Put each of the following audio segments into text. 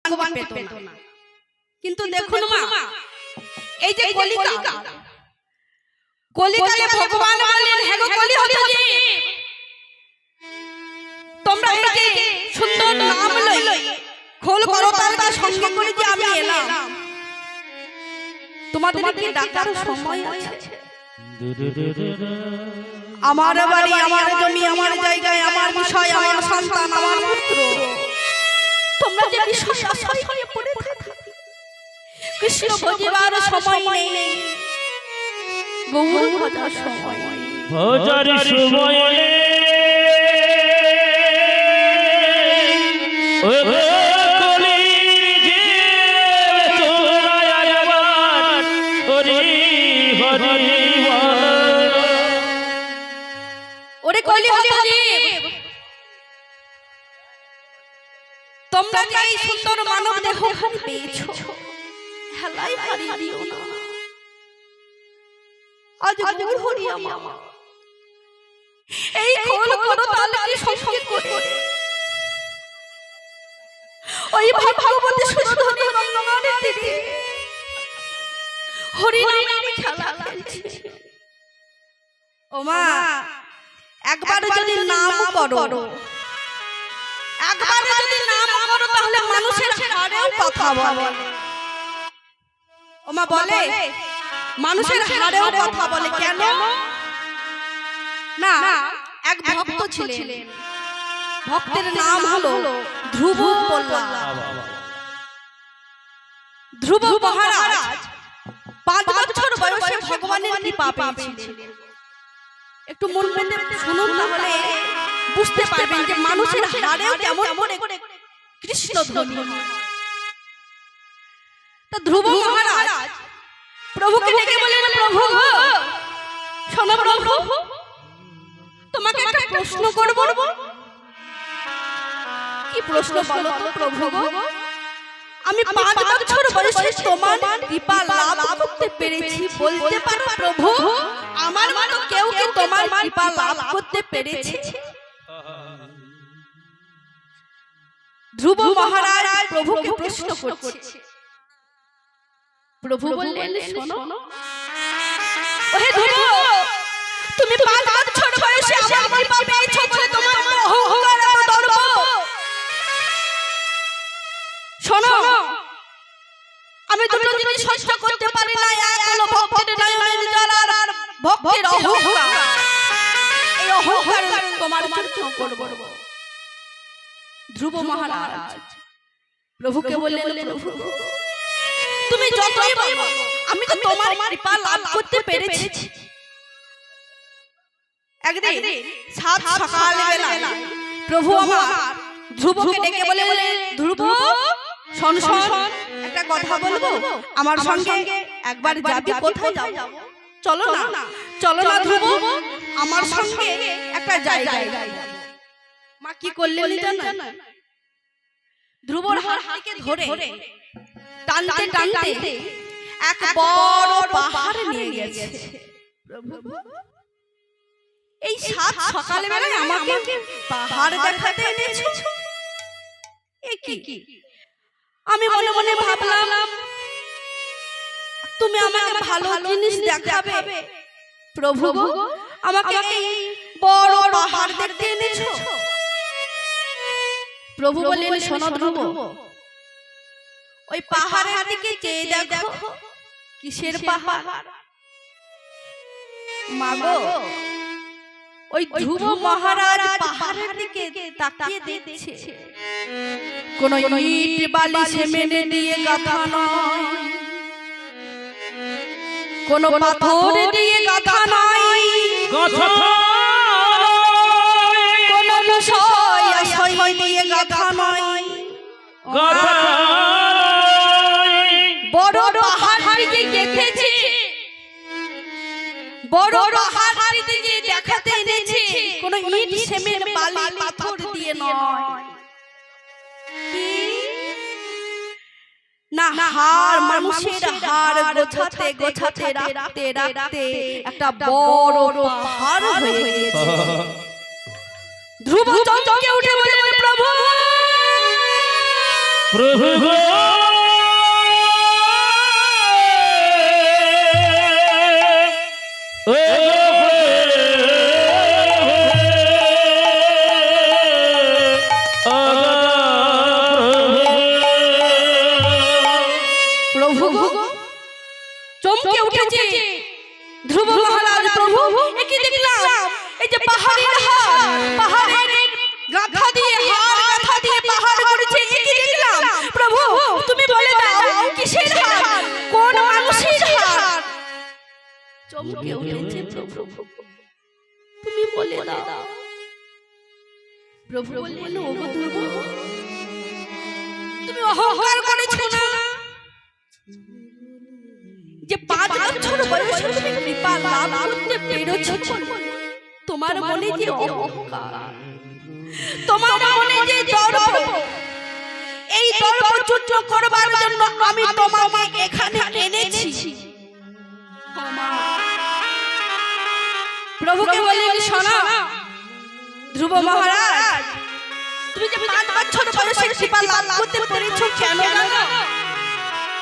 ভগবানকে পেত না। কিন্তু দেখুন মা, এই যে কলিকালে ভগবান বললেন, হে গো কলি হতে জীব, তোমরা এই যে সুন্দর নাম লই খোল করতালটা সঙ্গে করে যে আমি এলাম, তোমাদের কি ডাকার সময় আছে? আমার বাড়ি, আমার জমি, আমার জায়গায়, আমার বিষয়, আমার সন্তান, আমার পুত্র, তোমরা যে বিষয় আশায় হয়ে পড়ে থাকো, কৃষ্ণ ভজিবার সময় নেই, গৌর ভজার সময় নেই, ভজার সময় নেই। ওরে কলি হতে জীব, তোমরা যে এই সুন্দর মানব দেহ পেয়েছো, হেলাই হারিয়ে দিও না। আজ গৌর হরি আমার এই খোল করতালকে সঙ্গে করে ওই ভগবতী সুরধনী গঙ্গার তীরে হরি নামের খেলা খেলছে। ও মা, একবার যদি নাম করো, একবার যদি নাম করো, তাহলে মানুষের হাড়েও কথা বলে। ও মা বলে, মানুষের হাড়েও কথা বলে কেন? না, এক ভক্ত ছিলেন, ভক্তের নাম হলো ধ্রুব পল্লা। ধ্রুব মহারাজ 5 বছর বয়সে ভগবানের কৃপা পেয়েছিলেন। একটু মন পেতে শুনুন, তাহলে বুঝতে পারবেন যে মানুষের হাড়েও কেমন করে কৃষ্ণ ধ্বনি। তা ধ্রুব মহারাজ প্রভুকে ডেকে বলেন, প্রভু শোনো প্রভু, তোমাকে একটা প্রশ্ন করব। কি প্রশ্ন বলো তো প্রভু গো? আমি 5 বছর বয়সে তোমার কৃপা লাভ করতে পেরেছি, বলতে পারো প্রভু আমার মতো কেউ কি তোমার কৃপা লাভ করতে পেরেছে? ধ্রুব মহারাজ প্রভুকে প্রশ্ন করছে। প্রভু বললেন, শোনো ওহে ধ্রুব, তুমি 5 বছর বয়সে আমার কৃপা পেয়েছো বলে তোমার অহংকার আর দর্প। শোনো, আমি দুটো জিনিস সহ্য করতে পারি না, এক হলো ভক্তের নয়নের জল আর ভক্তের অহংকার। এই অহংকার তোমার চূর্ণ করব। ধ্রুব মহারাজ প্রভুকে বললেন, প্রভু তুমি যতই বলো, আমি তো তোমার কৃপা লাভ করতে পেরেছি। একদিন সাত সকালবেলা প্রভু আমার ধ্রুবকে ডেকে বলে, ধ্রুব শোন শোন, একটা কথা বলবো, আমার সঙ্গে একবার যাবি? কোথায় যাব? চলো না, চলো না ধ্রুব, আমার সঙ্গে একটা জায়গায় যাব। মা কি করলেন জানেন? ধ্রুবর হাত থেকে ধরে টানতে টানতে এক বড় পাহাড় নিয়ে গেছে। প্রভু এই সাত সকালবেলায় আমাকে পাহাড় দেখাতে এনেছো, এ কি? আমি মনে মনে ভাবলাম তুমি আমাকে ভালো জিনিস দেখাবে। প্রভু গো, আমাকে এই বড় পাহাড় দেখতে এনেছো। প্রভু বললেন, শোনো ধ্রুব, ওই পাহাড়ের দিকে চেয়ে দেখো। কিসের পাহাড়? মাগো, ওই ধ্রুব মহারাজ পাহাড়ের দিকে তাকিয়ে দেখছে। কোন ইট বালি সিমেন্ট দিয়ে গাঁথা নয়, কোন পাথর দিয়ে গাঁথা নয়, কোন বিষয় আশয় দিয়ে গাঁথা নয়, বড় পাহাড়কে দেখেছে, বড় পাহাড়কে যে দেখাতে এনেছে, কোন ইট সিমেন্ট বালি পাথর দিয়ে নয়। কি না, হাড়, মানুষের হাড় গোছাতে গোছাতে রাখতে রাখতে একটা বড় পাহাড় হয়ে গিয়েছে। ধ্রুব চমকে উঠে বললেন, প্রভু প্রভু গো ও প্রভু গো চমকে উঠেছে ধ্রুব মহারাজ। প্রভু একে দেখলাম, এই যে পাহাড়ের গাথা দিয়ে পাহাড় করেছে, একে দেখলাম। প্রভু তুমি বলে দাও কিসের হার, কোন মানুষের হার? চমকে উঠেছে প্রভু, তুমি বলে দাও। প্রভু বললেন, ওগো ধ্রুব, তুমি অহংকার করেছো না যে 5 বছর বয়সে তুমি কৃপা লাভ করতে পেরেছো। তোমার মনে যে অহংকার, তোমার মনে যে দর্প, এই দর্প চূর্ণ করবার জন্য আমি তোমাকে এখানে এনেছি। প্রভুকে বললেন, শোনো ধ্রুব মহারাজ, তুমি যে 5 বছর বয়সে কৃপা লাভ করতে পেরেছো কেন জানো?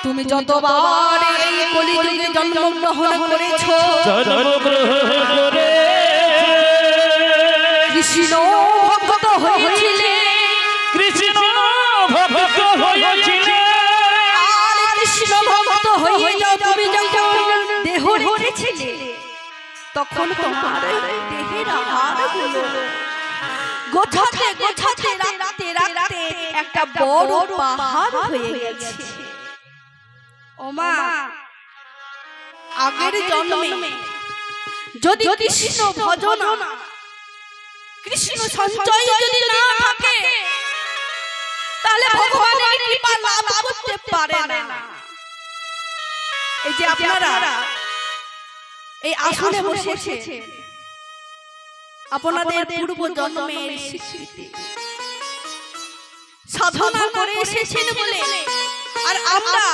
তুমি যতবার এই কলিযুগে জন্মগ্রহণ করেছো, কৃষ্ণ ভক্ত হয়েছিলে, আর কৃষ্ণ ভক্ত হয়ে তুমি যখন দেহ রেখেছিলে, তখন তোমার দেহের হাড়গুলো গোছাতে রাখতে একটা বড় পাহাড় হয়ে গেছে। ওমা, আগের জন্মে যদি কৃষ্ণ ভজন, কৃষ্ণ সঞ্চয় যদি না থাকে, তাহলে ভগবানের কৃপা লাভ করতে পারে না। এই যে আপনারা এই আসনে বসেছেন, আপনাদের পূর্ব জন্মের স্বীকৃতি, সাধনা করে এসেছেন বলে। আর আমরা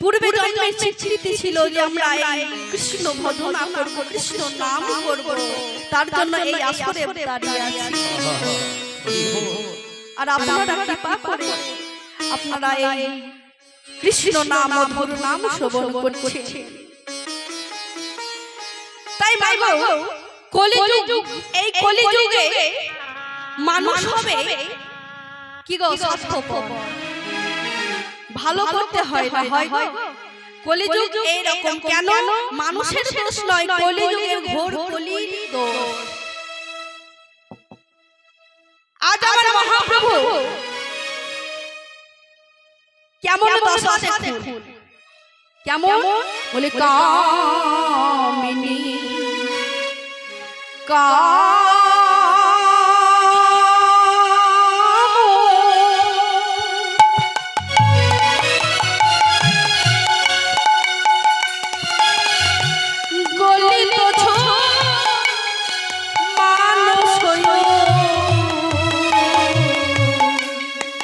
পূর্বে জন্মের স্বীকৃতি ছিল যে আমরা এই কৃষ্ণ ভজনা করব, কৃষ্ণ নাম করব, তার জন্য এই আসরে দাঁড়িয়ে আছি। আর আপনারা কৃপা করে আপনারা এই কৃষ্ণ নাম মধুর নাম শ্রবণ করছেন। তাই মাগো, কলিযুগ, এই কলিযুগে মানুষ হবে কি গো স্বার্থপর, ভালো করতে হয় না, হয় গো? কলিযুগ এইরকম কেন? মানুষের দোষ নয়, কলিযুগের ঘোর কলির দোষ। আজ আমার মহাপ্রভু কেমন দশা দেখুন, কেমন বলে কামিনী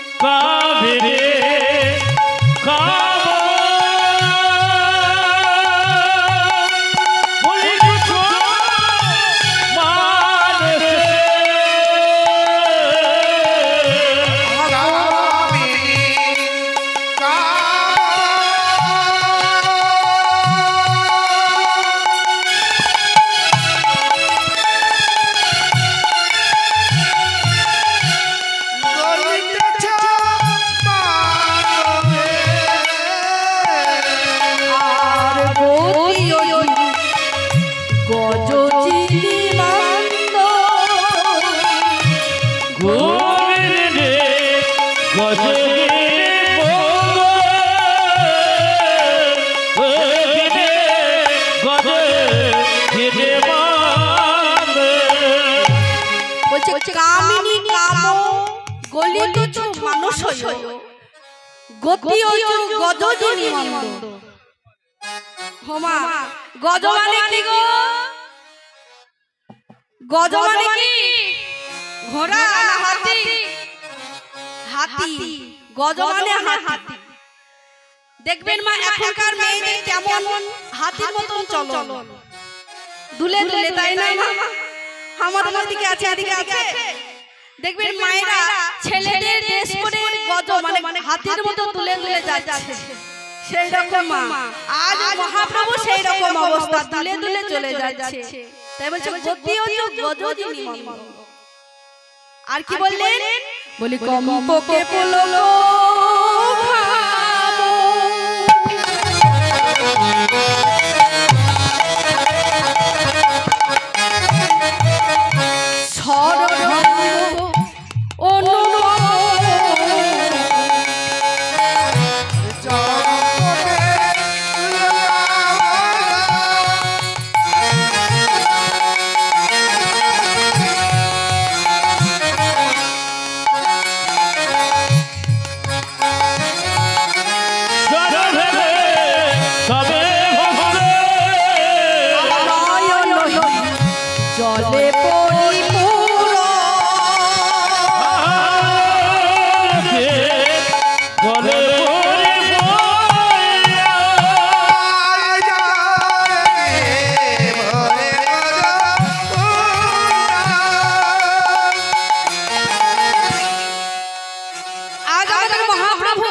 কামিনী কাম গলিত মানুষ গতি গজনী মন্দ। হোমা, গজ মানে কি গো? গজ মানে কি? ঘোড়া না হাতি? হাতি। গজ মানে হাতি। দেখবেন মা, এখনকার মেয়েদের কেমন হাতির মতন চলন, দুলে দুলে, তাই না? আমাদের দিকে আছে, এদিকে আছে। দেখবেন মায়েরা ছেলেদের ড্রেস পরে গজ মানে হাতির মতো তুলে তুলে যাচ্ছে সেই রকম মা আজ মহাপ্রভু সেই রকম অবস্থা তুলে তুলে চলে যাচ্ছে তাই বলছে গতি হচ্ছে গজ যিনি মন্দ আর কি বললেন বলি কম্পকে পললো জলে পরিপূর্ণ বলে আজ আমাদের মহাপ্রভু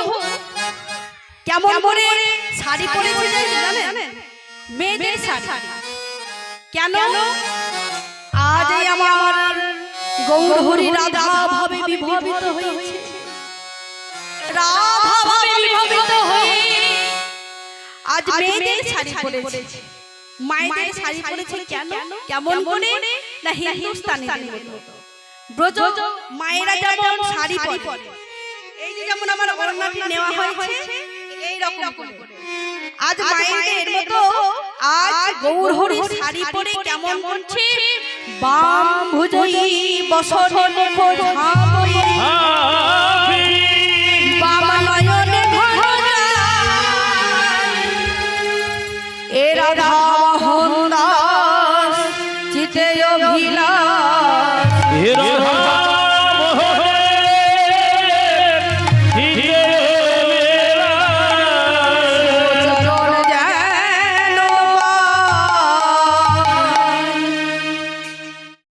কেমন করে শাড়ি পরেছে জানেন মেয়েদের শাড়ি কেন আজ এই আমার গৌর হরি রাধা ভাবে বিভবিত হয়েছে রাধা ভাবে বিভবিত হয়ে আজ মেয়েদের শাড়ি পরেছে মায়েদের শাড়ি পরেছে কেন কেমন করে না হিন্দুস্তানিদের মতো ব্রজ মায়েরা যেমন শাড়ি পরে এই যে যেমন আমার ওড়নাটি নেওয়া হয়েছে এই রকম করে আজ মায়েদের মতো আজ গৌর হরি শাড়ি পরে কেমন করছে বাম ভুজই বসনে মুখ ঝাঁপই বাম নয়নে ঘন এ রাধা মোহন